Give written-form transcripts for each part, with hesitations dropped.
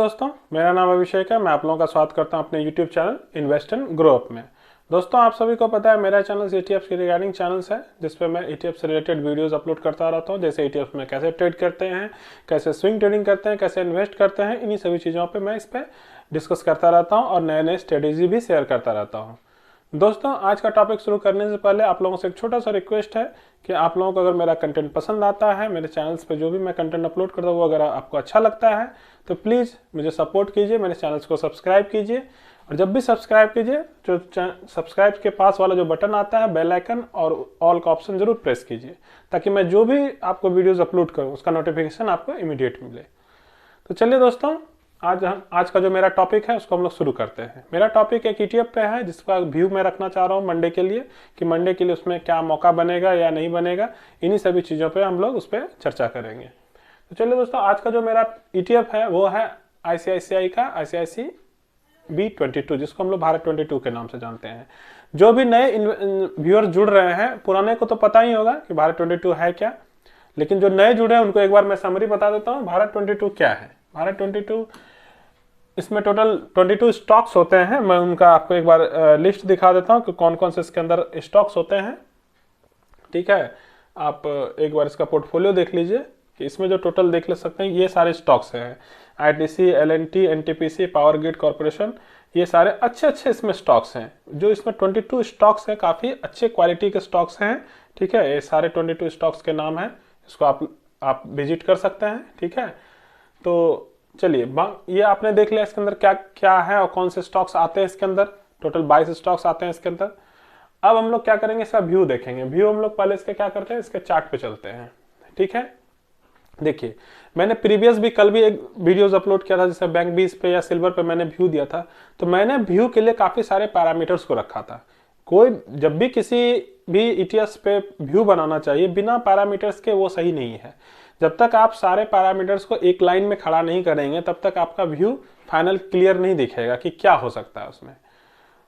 दोस्तों, मेरा नाम अभिषेक है। मैं आप लोगों का स्वागत करता हूं अपने YouTube channel invest and grow up में। दोस्तों, आप सभी को पता है मेरा चैनल ETF के रिगार्डिंग चैनल्स है, जिसपे मैं ETF से रिलेटेड वीडियोस अपलोड करता रहता हूं। जैसे ETF में कैसे ट्रेड करते हैं, कैसे स्विंग ट्रेडिंग करते हैं, कैसे इन्वेस्ट करते हैं, इन्हीं सभी चीज़ों पर मैं इस पर डिस्कस करता रहता हूँ और नए नए स्ट्रेटेजी भी शेयर करता रहता हूँ। दोस्तों, आज का टॉपिक शुरू करने से पहले आप लोगों से एक छोटा सा रिक्वेस्ट है कि आप लोगों को अगर मेरा कंटेंट पसंद आता है, मेरे चैनल्स पे जो भी मैं कंटेंट अपलोड करता हूँ वो अगर आपको अच्छा लगता है तो प्लीज़ मुझे सपोर्ट कीजिए, मेरे चैनल्स को सब्सक्राइब कीजिए। और जब भी सब्सक्राइब कीजिए, जो सब्सक्राइब के पास वाला जो बटन आता है बेल आइकन और ऑल का ऑप्शन जरूर प्रेस कीजिए, ताकि मैं जो भी आपको वीडियोज़ अपलोड करूँ उसका नोटिफिकेशन आपको इमीडिएट मिले। तो चलिए दोस्तों, आज का जो मेरा टॉपिक है उसको हम लोग शुरू करते हैं। मेरा टॉपिक एक ETF पे है, जिसका व्यू मैं रखना चाह रहा हूँ मंडे के लिए, कि मंडे के लिए उसमें क्या मौका बनेगा या नहीं बनेगा। इन्हीं सभी चीज़ों पे हम लोग उस पर चर्चा करेंगे। तो चलिए दोस्तों, आज का जो मेरा ETF है वो है ICICI का ICICI-B22, जिसको हम लोग भारत 22 के नाम से जानते हैं। जो भी नए व्यूअर्स जुड़ रहे हैं, पुराने को तो पता ही होगा कि भारत 22 है क्या, लेकिन जो नए जुड़े हैं उनको एक बार मैं समरी बता देता हूँ भारत 22 क्या है। भारत 22, इसमें टोटल 22 स्टॉक्स होते हैं। मैं उनका आपको एक बार लिस्ट दिखा देता हूँ कि कौन कौन से इसके अंदर स्टॉक्स होते हैं। ठीक है, आप एक बार इसका पोर्टफोलियो देख लीजिए कि इसमें जो टोटल देख ले सकते हैं, ये सारे स्टॉक्स हैं। ITC, LNT, NTPC, power grid corporation, ये सारे अच्छे अच्छे इसमें स्टॉक्स हैं। जो इसमें 22 स्टॉक्स हैं, काफ़ी अच्छे क्वालिटी के स्टॉक्स हैं। ठीक है, ये सारे 22 स्टॉक्स के नाम हैं, इसको आप विजिट कर सकते हैं। ठीक है, तो चलिए, ये आपने देख लिया इसके अंदर क्या क्या है और कौन से स्टॉक्स आते हैं इसके अंदर। टोटल 22 स्टॉक्स आते हैं इसके अंदर। अब हम लोग क्या करेंगे, इसका व्यू देखेंगे। व्यू हम लोग पहले इसके क्या करते हैं, इसके चार्ट पे चलते हैं। ठीक है, देखिए, मैंने प्रीवियस भी कल भी एक वीडियोस अपलोड किया था, जैसे बैंक 20 पे या सिल्वर पे मैंने व्यू दिया था। तो मैंने व्यू के लिए काफ़ी सारे पैरामीटर्स को रखा था। कोई जब भी किसी भी ETF पे व्यू बनाना चाहिए बिना पैरामीटर्स के, वो सही नहीं है। जब तक आप सारे पैरामीटर्स को एक लाइन में खड़ा नहीं करेंगे, तब तक आपका व्यू फाइनल क्लियर नहीं दिखेगा कि क्या हो सकता है उसमें।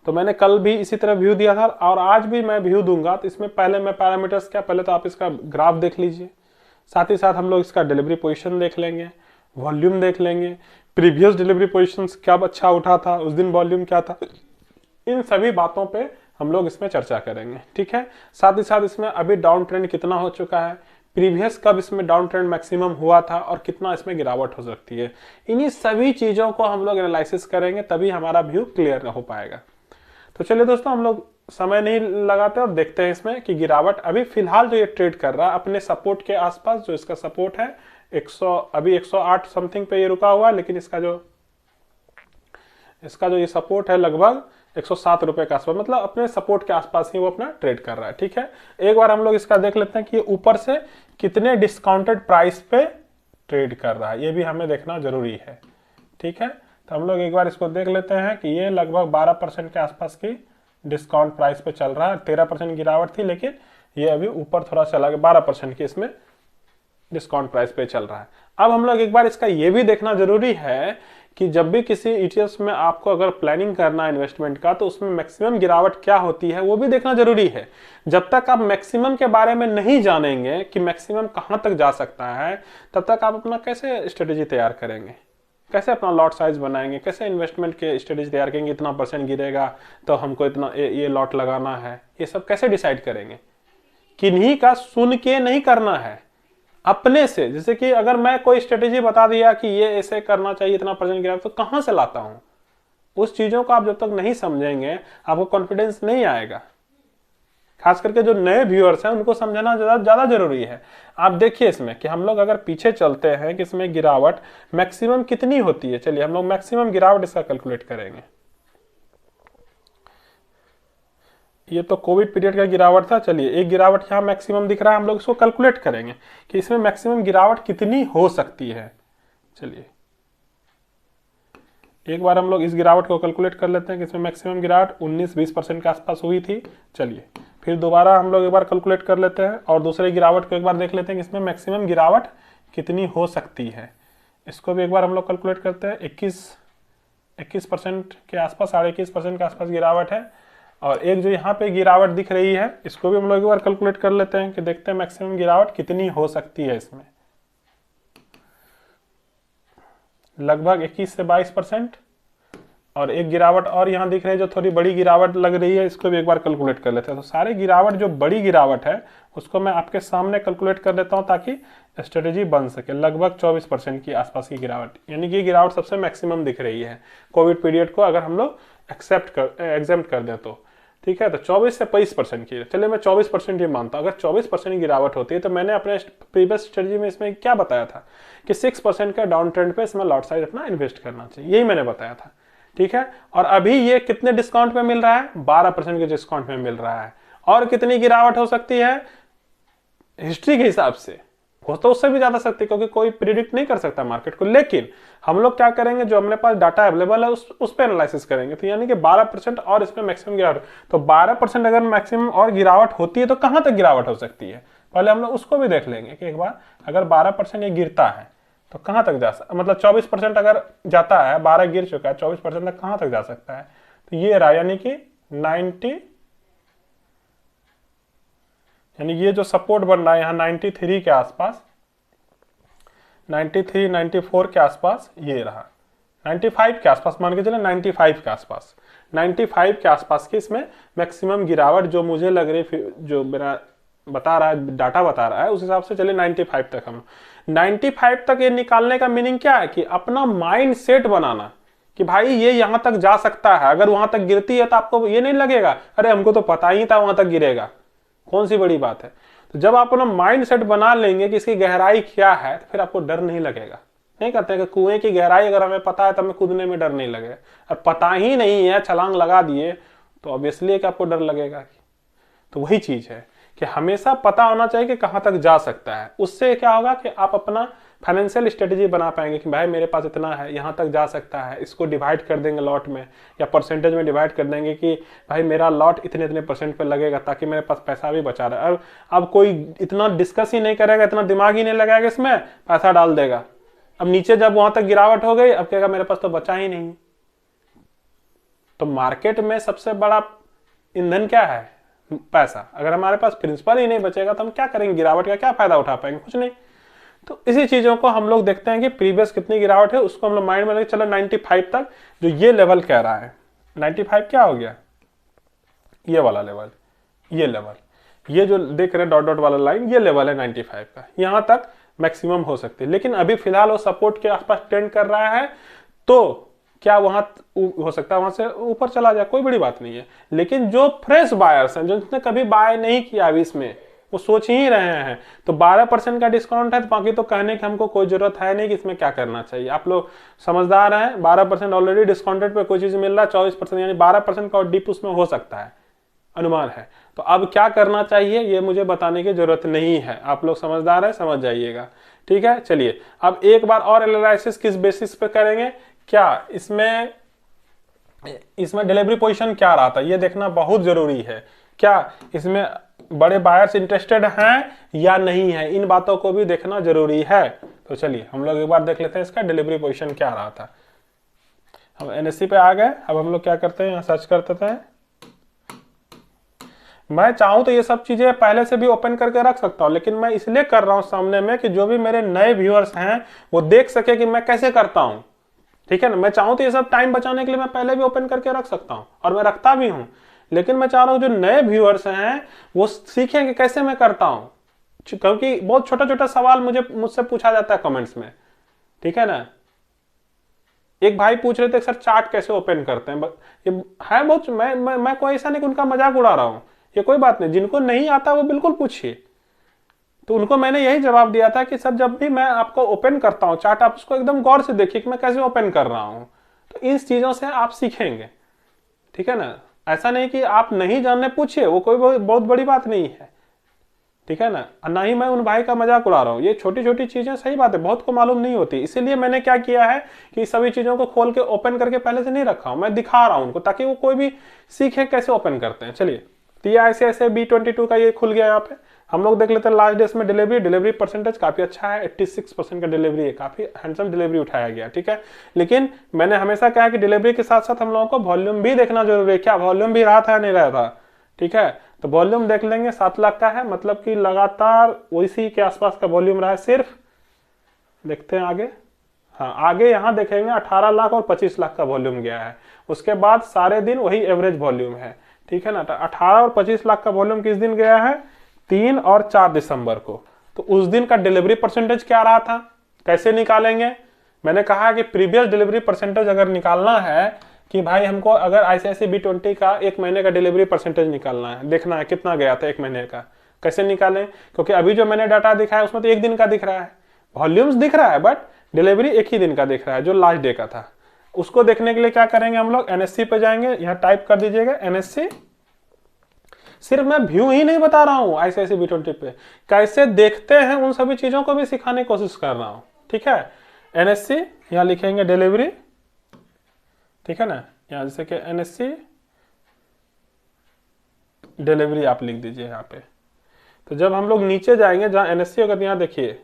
तो मैंने कल भी इसी तरह व्यू दिया था और आज भी मैं व्यू दूंगा। तो इसमें पहले मैं पैरामीटर्स क्या, पहले तो आप इसका ग्राफ देख लीजिए, साथ ही साथ हम लोग इसका डिलीवरी पोजीशन देख लेंगे, वॉल्यूम देख लेंगे, प्रीवियस डिलीवरी पोजीशंस कब अच्छा उठा था, उस दिन वॉल्यूम क्या था। इन सभी बातों पे हम लोग इसमें चर्चा करेंगे। ठीक है, साथ ही साथ इसमें अभी डाउन ट्रेंड कितना हो चुका है, प्रीवियस कब इसमें डाउन ट्रेंड मैक्सिमम हुआ था और कितना इसमें गिरावट हो सकती है। इन्हीं सभी चीज़ों को हम लोग एनालिसिस करेंगे, तभी हमारा व्यू क्लियर हो पाएगा। तो चलिए दोस्तों, हम लोग समय नहीं लगाते और देखते हैं इसमें कि गिरावट अभी फिलहाल जो ये ट्रेड कर रहा है अपने सपोर्ट के आसपास। जो इसका सपोर्ट है 108 समथिंग पे ये रुका हुआ है, लेकिन इसका जो ये सपोर्ट है लगभग 107 रुपए के आसपास, मतलब अपने सपोर्ट के आसपास ही वो अपना ट्रेड कर रहा है। ठीक है, एक बार हम लोग इसका देख लेते हैं कि ये ऊपर से कितने डिस्काउंटेड प्राइस पे ट्रेड कर रहा है, ये भी हमें देखना जरूरी है। ठीक है, तो हम लोग एक बार इसको देख लेते हैं कि ये लगभग 12% के आसपास की डिस्काउंट प्राइस पे चल रहा है। 13% गिरावट थी, लेकिन ये अभी ऊपर थोड़ा चला गया, 12% की इसमें डिस्काउंट प्राइस पे चल रहा है। अब हम लोग एक बार इसका ये भी देखना जरूरी है कि जब भी किसी ETFs में आपको अगर प्लानिंग करना है इन्वेस्टमेंट का, तो उसमें मैक्सिमम गिरावट क्या होती है वो भी देखना जरूरी है। जब तक आप मैक्सिमम के बारे में नहीं जानेंगे कि मैक्सिमम कहाँ तक जा सकता है, तब तक आप अपना कैसे स्ट्रेटेजी तैयार करेंगे, कैसे अपना लॉट साइज बनाएंगे, कैसे इन्वेस्टमेंट के स्ट्रेटेजी तैयार करेंगे, इतना % गिरेगा तो हमको इतना ये लॉट लगाना है, ये सब कैसे डिसाइड करेंगे। किन्हीं का सुन के नहीं करना है, अपने से। जैसे कि अगर मैं कोई स्ट्रेटेजी बता दिया कि ये ऐसे करना चाहिए, इतना % गिरा, तो कहां से लाता हूं। उस चीजों को आप जब तक नहीं समझेंगे, आपको कॉन्फिडेंस नहीं आएगा। खास करके जो नए व्यूअर्स हैं उनको समझना ज्यादा जरूरी है। आप देखिए इसमें कि हम लोग अगर पीछे चलते हैं कि इसमें गिरावट मैक्सिमम कितनी होती है। चलिए हम लोग मैक्सिमम गिरावट इसका कैलकुलेट करेंगे। ये तो कोविड पीरियड का गिरावट था। चलिए, एक गिरावट यहाँ मैक्सिमम दिख रहा है, हम लोग इसको कैलकुलेट करेंगे कि इसमें मैक्सिमम गिरावट कितनी हो सकती है। चलिए एक बार हम लोग इस गिरावट को कैलकुलेट कर लेते हैं कि इसमें मैक्सिमम गिरावट 19-20% के आसपास हुई थी। चलिए फिर दोबारा हम लोग एक बार कैलकुलेट कर लेते हैं और दूसरे गिरावट को एक बार देख लेते हैं कि इसमें मैक्सिमम गिरावट कितनी हो सकती है। इसको भी एक बार हम लोग कैलकुलेट करते हैं। 21% के आसपास, 21.5% के आसपास गिरावट है। और एक जो यहाँ पे गिरावट दिख रही है, इसको भी हम लोग एक बार कैलकुलेट कर लेते हैं कि देखते हैं मैक्सिमम गिरावट कितनी हो सकती है इसमें। लगभग 21 से 22%। और एक गिरावट और यहाँ दिख रही है जो थोड़ी बड़ी गिरावट लग रही है, इसको भी एक बार कैलकुलेट कर लेते हैं। तो सारे गिरावट जो बड़ी गिरावट है उसको मैं आपके सामने कैलकुलेट कर देता हूँ ताकि स्ट्रेटेजी बन सके। लगभग 24% की आसपास की गिरावट, यानी कि गिरावट सबसे मैक्सिमम दिख रही है कोविड पीरियड को अगर हम लोग एग्जेम्प्ट कर दें तो। ठीक है, तो 24 से 22% की, चलिए मैं 24% ये मानता हूँ। अगर 24% की गिरावट होती है तो मैंने अपने प्रीवियस स्ट्रेटजी में इसमें क्या बताया था कि 6% का डाउन ट्रेंड पे इसमें लॉट साइज अपना इन्वेस्ट करना चाहिए, यही मैंने बताया था। ठीक है, और अभी ये कितने डिस्काउंट पे मिल रहा है? 12% के डिस्काउंट में मिल रहा है। और कितनी गिरावट हो सकती है हिस्ट्री के हिसाब से? हो तो उससे भी ज्यादा सकती है, क्योंकि कोई प्रिडिक्ट नहीं कर सकता मार्केट को। लेकिन हम लोग क्या करेंगे, जो हमारे पास डाटा अवेलेबल है उस पर एनालिसिस करेंगे। तो यानी कि 12% और इसमें मैक्सिमम गिरावट, तो 12% अगर मैक्सिमम और गिरावट होती है तो कहां तक गिरावट हो सकती है, पहले हम लोग उसको भी देख लेंगे कि एक बार अगर 12% ये गिरता है तो कहां तक जा सकता, मतलब 24% अगर जाता है, 12 गिर चुका है, 24% तक कहां तक जा सकता है? तो ये रहा, यानी कि 90, यानी ये जो सपोर्ट बन रहा है यहाँ 93 के आसपास, 93, 94 के आसपास ये रहा, 95 के आसपास मान के चले, 95 के आसपास, 95 के आसपास की इसमें मैक्सिमम गिरावट जो मुझे लग रही, जो मेरा बता रहा है, डाटा बता रहा है, उस हिसाब से चले 95 तक। हम 95 तक ये निकालने का मीनिंग क्या है कि अपना माइंड सेट बनाना कि भाई ये यहां तक जा सकता है। अगर वहां तक गिरती है तो आपको ये नहीं लगेगा अरे हमको तो पता ही था वहां तक गिरेगा, कौन सी बड़ी बात है। तो जब आप अपना माइंड सेट बना लेंगे कि इसकी गहराई क्या है तो फिर आपको डर नहीं लगेगा। नहीं कहते कि कुएं की गहराई अगर हमें पता है तो हमें कूदने में डर नहीं लगेगा, और पता ही नहीं है छलांग लगा दिए तो ऑब्वियसली कि आपको डर लगेगा। तो वही चीज है कि हमेशा पता होना चाहिए कि कहां तक जा सकता है। उससे क्या होगा कि आप अपना फाइनेंशियल स्ट्रेटेजी बना पाएंगे कि भाई मेरे पास इतना है, यहाँ तक जा सकता है, इसको डिवाइड कर देंगे लॉट में या परसेंटेज में डिवाइड कर देंगे कि भाई मेरा लॉट इतने इतने परसेंट पे लगेगा ताकि मेरे पास पैसा भी बचा रहा है। अब कोई इतना डिस्कस ही नहीं करेगा, इतना दिमाग ही नहीं लगाएगा, इसमें पैसा डाल देगा। अब नीचे जब वहां तक गिरावट हो गई, अब कहेगा मेरे पास तो बचा ही नहीं। तो मार्केट में सबसे बड़ा ईंधन क्या है? पैसा। अगर हमारे पास प्रिंसिपल ही नहीं बचेगा तो हम क्या करेंगे? गिरावट का क्या फायदा उठा पाएंगे? कुछ नहीं। तो इसी चीजों को हम लोग देखते हैं कि प्रीवियस कितनी गिरावट है, उसको हम लोग माइंड में लेके चलो 95 तक, जो ये लेवल कह रहा है 95 क्या हो गया, ये वाला लेवल, ये लेवल, ये जो देख रहे हैं डॉट डॉट वाला लाइन, ये लेवल है 95 का, यहां तक मैक्सिमम हो सकती है। लेकिन अभी फिलहाल वो सपोर्ट के आसपास ट्रेंड कर रहा है, तो क्या वहां हो सकता है वहां से ऊपर चला जाए, कोई बड़ी बात नहीं है। लेकिन जो फ्रेश बायर्स हैं, जिसने कभी बाय नहीं किया अभी इसमें, वो सोच ही रहे हैं, तो 12% का डिस्काउंट है, तो बाकी तो कहने की हमको कोई जरूरत है नहीं कि इसमें क्या करना चाहिए। आप लोग समझदार हैं, 12% ऑलरेडी डिस्काउंटेड पे कोई चीज मिल रहा है, 24% यानी 12% का डिप उसमें हो सकता है, अनुमान है। तो अब क्या करना चाहिए ये मुझे बताने की जरूरत नहीं है, आप लोग समझदार है, समझ जाइएगा। ठीक है, चलिए अब एक बार और एनालिसिस किस बेसिस पे करेंगे, क्या इसमें डिलीवरी पोजीशन क्या रहा था ये देखना बहुत जरूरी है। क्या इसमें बड़े बायर्स इंटरेस्टेड हैं या नहीं है, इन बातों को भी देखना जरूरी है। तो चलिए हम लोग एक बार देख लेते हैं इसका डिलीवरी पोजीशन क्या रहा था। हम एनएससी पे आ गए, अब हम लोग क्या करते हैं, यहाँ सर्च करते हैं। मैं चाहूं तो ये सब चीजें पहले से भी ओपन करके रख सकता हूं, लेकिन मैं इसलिए कर रहा हूं सामने में कि जो भी मेरे नए व्यूअर्स हैं वो देख सके कि मैं कैसे करता हूं। ठीक है ना, मैं चाहूं तो ये सब टाइम बचाने के लिए मैं पहले भी ओपन करके रख सकता हूं, और मैं रखता भी हूं। लेकिन मैं चाह रहा हूं जो नए व्यूअर्स हैं वो सीखें कि कैसे मैं करता हूं, क्योंकि बहुत छोटा छोटा सवाल मुझसे पूछा जाता है कमेंट्स में। ठीक है ना, एक भाई पूछ रहे थे सर चार्ट कैसे ओपन करते हैं, ये है बहुत, मैं कोई ऐसा नहीं कि उनका मजाक उड़ा रहा हूं, ये कोई बात नहीं, जिनको नहीं आता वो बिल्कुल पूछिए। तो उनको मैंने यही जवाब दिया था कि सर जब भी मैं आपको ओपन करता हूं चार्ट, आप उसको एकदम गौर से देखिए कि मैं कैसे ओपन कर रहा हूं, तो इन चीजों से आप सीखेंगे। ठीक है ना, ऐसा नहीं कि आप नहीं जानने पूछिए, वो कोई बहुत बड़ी बात नहीं है। ठीक है ना, ना ही मैं उन भाई का मजाक उड़ा रहा हूँ, ये छोटी छोटी चीजें सही बात है बहुत को मालूम नहीं होती, इसीलिए मैंने क्या किया है कि सभी चीजों को खोल के ओपन करके पहले से नहीं रखा हूं, मैं दिखा रहा हूं उनको ताकि वो कोई भी सीखे कैसे ओपन करते हैं। चलिए, तो ये ऐसे ऐसे B22 का ये खुल गया। यहाँ पे हम लोग देख लेते हैं लास्ट डेज में डिलीवरी परसेंटेज काफी अच्छा है, 86% का डिलीवरी है, काफी हैंडसम डिलीवरी उठाया गया। ठीक है, लेकिन मैंने हमेशा कहा कि डिलीवरी के साथ साथ हम लोगों को वॉल्यूम भी देखना जरूरी है, क्या वॉल्यूम भी रहा था या नहीं रहा था। ठीक है, तो वॉल्यूम देख लेंगे, 7 लाख का है, मतलब कि लगातार उसी के आसपास का वॉल्यूम रहा है सिर्फ। देखते हैं आगे, हाँ, आगे यहाँ देखेंगे 18 लाख और 25 लाख का वॉल्यूम गया है, उसके बाद सारे दिन वही एवरेज वॉल्यूम है, ठीक है ना। तो 18 और 25 लाख का वॉल्यूम किस दिन गया है, 3 और 4 दिसंबर को। तो उस दिन का डिलीवरी परसेंटेज क्या रहा था, कैसे निकालेंगे। मैंने कहा कि प्रीवियस डिलीवरी परसेंटेज अगर निकालना है कि भाई हमको अगर ICICI B20 का एक महीने का डिलीवरी परसेंटेज निकालना है, देखना है कितना गया था एक महीने का, कैसे निकालें, क्योंकि अभी जो मैंने डाटा दिखाया उसमें तो एक दिन का दिख रहा है, वॉल्यूम्स दिख रहा है, बट डिलीवरी एक ही दिन का दिख रहा है जो लास्ट डे का था। उसको देखने के लिए क्या करेंगे हम लोग, NSC पे जाएंगे, यहाँ टाइप कर दीजिएगा NSC। सिर्फ मैं व्यू ही नहीं बता रहा हूँ ICICI B20 पे, कैसे देखते हैं उन सभी चीजों को भी सिखाने की कोशिश कर रहा हूँ, ठीक है। NSC यहाँ लिखेंगे डिलीवरी, ठीक है ना, यहाँ जैसे कि NSC डिलीवरी आप लिख दीजिए यहाँ पे। तो जब हम लोग नीचे जाएंगे जहाँ NSC होगा, यहाँ देखिए,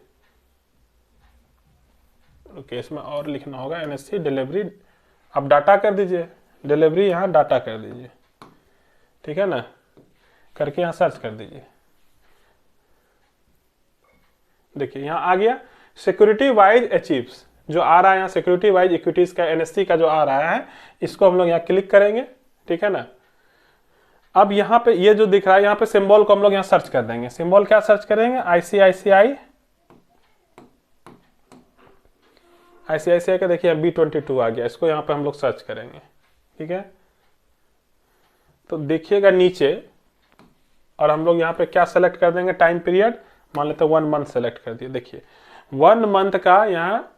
ओके इसमें और लिखना होगा NSC डिलीवरी, आप डाटा कर दीजिए, डिलीवरी यहाँ डाटा कर दीजिए, ठीक है ना, करके यहाँ सर्च कर दीजिए। देखिए यहाँ आ गया सिक्योरिटी वाइज अचीव्स, जो आ रहा है यहाँ सिक्योरिटी वाइज इक्विटीज का NSC का जो आ रहा है, इसको हम लोग यहाँ क्लिक करेंगे, ठीक है ना। अब यहाँ पे ये जो दिख रहा है, यहाँ पे सिंबल को हम लोग यहाँ सर्च कर देंगे। सिंबल क्या सर्च करेंगे, ICICI का देखिए B22 आ गया, इसको यहाँ पे हम लोग सर्च करेंगे, ठीक है। तो देखिएगा नीचे, और हम लोग यहाँ पे क्या सेलेक्ट कर देंगे, टाइम पीरियड, मान लेते 1 मंथ सेलेक्ट कर दिए। देखिए 1 मंथ का यहाँ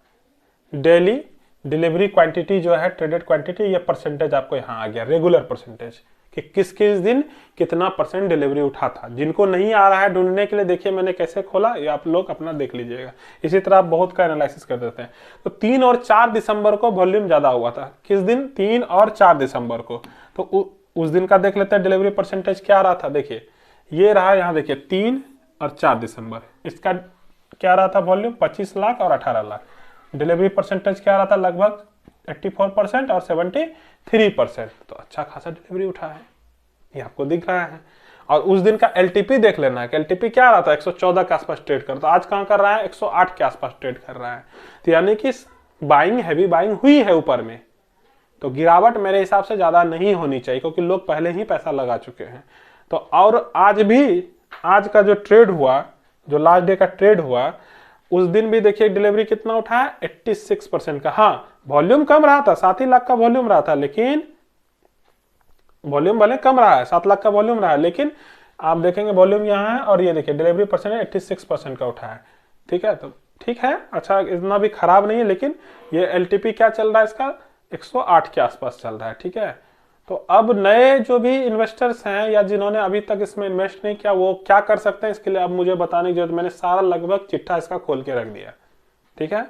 डेली डिलीवरी क्वांटिटी जो है, ट्रेडेड क्वांटिटी, ये परसेंटेज आपको यहाँ आ गया, रेगुलर परसेंटेज, कि किस किस दिन कितना % डिलीवरी उठा था। जिनको नहीं आ रहा है ढूंढने के लिए, देखिए मैंने कैसे खोला, ये आप लोग अपना देख लीजिएगा। इसी तरह आप बहुत का एनालिसिस कर देते हैं। तो 3 और 4 दिसंबर को वॉल्यूम ज्यादा हुआ था, किस दिन, 3 और 4 दिसंबर को। तो उस दिन का देख लेते हैं डिलीवरी परसेंटेज क्या रहा था। देखिए ये रहा, यहाँ देखिए 3 और 4 दिसंबर, इसका क्या रहा था वॉल्यूम, 25 लाख और 18 लाख। डिलीवरी परसेंटेज क्या रहा था, लगभग 84% और 73%। तो अच्छा खासा डिलीवरी उठा है, ये आपको दिख रहा है। और उस दिन का LTP देख लेना है कि LTP क्या रहा था, 114 के आसपास ट्रेड करता, आज कहां कर रहा है, 108 के आसपास ट्रेड कर रहा है। तो यानी कि बाइंग, हैवी बाइंग हुई है ऊपर में। तो गिरावट मेरे हिसाब से ज्यादा नहीं होनी चाहिए, क्योंकि लोग पहले ही पैसा लगा चुके हैं। तो और आज भी, आज का जो ट्रेड हुआ, जो लास्ट डे का ट्रेड हुआ, उस दिन भी देखिए डिलीवरी कितना उठा है, 86% का। हाँ वॉल्यूम कम रहा था, 7 ही लाख का वॉल्यूम रहा था, लेकिन वॉल्यूम भले कम रहा है, 7 लाख का वॉल्यूम रहा है, लेकिन आप देखेंगे वॉल्यूम यहाँ है, और ये देखिए डिलीवरी परसेंटेज 86% का उठा है, ठीक है। तो ठीक है, अच्छा इतना भी खराब नहीं है, लेकिन ये LTP क्या चल रहा है इसका, 108 के आसपास चल रहा है, ठीक है। तो अब नए जो भी इन्वेस्टर्स हैं या जिन्होंने अभी तक इसमें इन्वेस्ट नहीं किया, वो क्या कर सकते हैं, इसके लिए अब मुझे बताने की जरूरत, मैंने सारा लगभग चिट्ठा इसका खोल के रख दिया, ठीक है।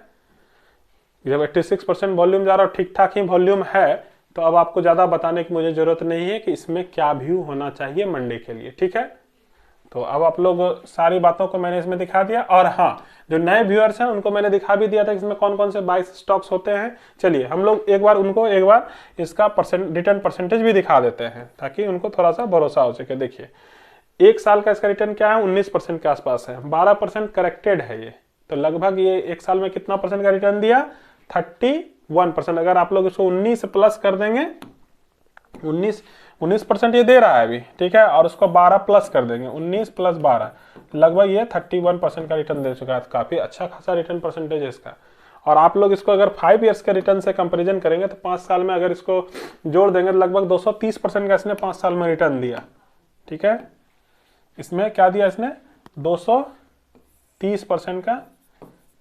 जब 86% वॉल्यूम जा रहा है, ठीक ठाक ही वॉल्यूम है, तो अब आपको ज्यादा बताने की मुझे जरूरत नहीं है कि इसमें क्या व्यू होना चाहिए मंडे के लिए, ठीक है। तो अब आप लोग सारी बातों को मैंने इसमें दिखा दिया। और हाँ, जो नए व्यूअर्स हैं उनको मैंने दिखा भी दिया था कि इसमें कौन कौन से बाइस स्टॉक्स होते हैं। चलिए हम लोग एक बार इसका रिटर्न परसेंटेज भी दिखा देते हैं, ताकि उनको थोड़ा सा भरोसा हो सके। देखिए 1 साल का इसका रिटर्न क्या है, 19% के आसपास है, 12% करेक्टेड है ये। तो लगभग ये 1 साल में कितना % का रिटर्न दिया, 31%। अगर आप लोग इसको 19 प्लस कर देंगे, 19% ये दे रहा है अभी, ठीक है, और उसको 12 प्लस कर देंगे, 19 प्लस 12, लगभग ये 31% का रिटर्न दे चुका है। काफी अच्छा खासा रिटर्न परसेंटेज है इसका। और आप लोग इसको अगर 5 ईयर्स के रिटर्न से कंपैरिजन करेंगे, तो 5 साल में अगर इसको जोड़ देंगे तो लगभग 230% का इसने 5 साल में रिटर्न दिया, ठीक है। इसमें क्या दिया इसने, 230% का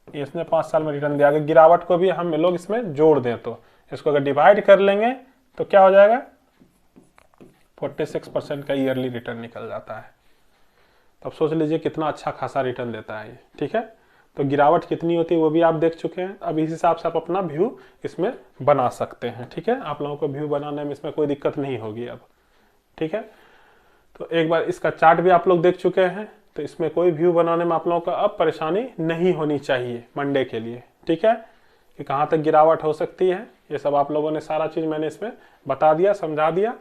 इसने 5 साल में रिटर्न दिया। अगर गिरावट को भी हम लोग इसमें जोड़ दें, तो इसको अगर डिवाइड कर लेंगे तो क्या हो जाएगा, 46% का ईयरली रिटर्न निकल जाता है। तब सोच लीजिए कितना अच्छा खासा रिटर्न देता है ये, ठीक है। तो गिरावट कितनी होती है वो भी आप देख चुके हैं। अब इस हिसाब से आप अपना व्यू इसमें बना सकते हैं, ठीक है। आप लोगों को व्यू बनाने में इसमें कोई दिक्कत नहीं होगी अब, ठीक है। तो एक बार इसका चार्ट भी आप लोग देख चुके हैं, तो इसमें कोई व्यू बनाने में आप लोगों को अब परेशानी नहीं होनी चाहिए मंडे के लिए, ठीक है, कि कहाँ तक गिरावट हो सकती है। ये सब आप लोगों ने सारा चीज मैंने इसमें बता दिया, समझा दिया।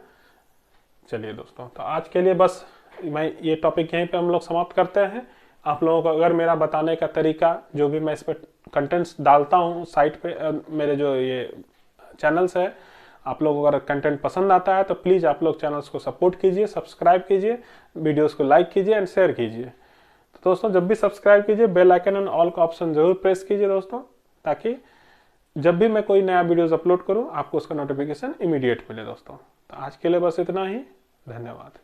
चलिए दोस्तों, तो आज के लिए बस मैं ये टॉपिक यहीं पे हम लोग समाप्त करते हैं। आप लोगों को अगर मेरा बताने का तरीका, जो भी मैं इस पर कंटेंट्स डालता हूँ साइट पे, मेरे जो ये चैनल्स है, आप लोगों को अगर कंटेंट पसंद आता है तो प्लीज़ आप लोग चैनल्स को सपोर्ट कीजिए, सब्सक्राइब कीजिए, वीडियोस को लाइक कीजिए एंड शेयर कीजिए। तो दोस्तों जब भी सब्सक्राइब कीजिए, बेल आइकन एंड ऑल का ऑप्शन जरूर प्रेस कीजिए दोस्तों, ताकि जब भी मैं कोई नया वीडियोस अपलोड करूं आपको उसका नोटिफिकेशन इमीडिएट मिले दोस्तों। तो आज के लिए बस इतना ही, धन्यवाद।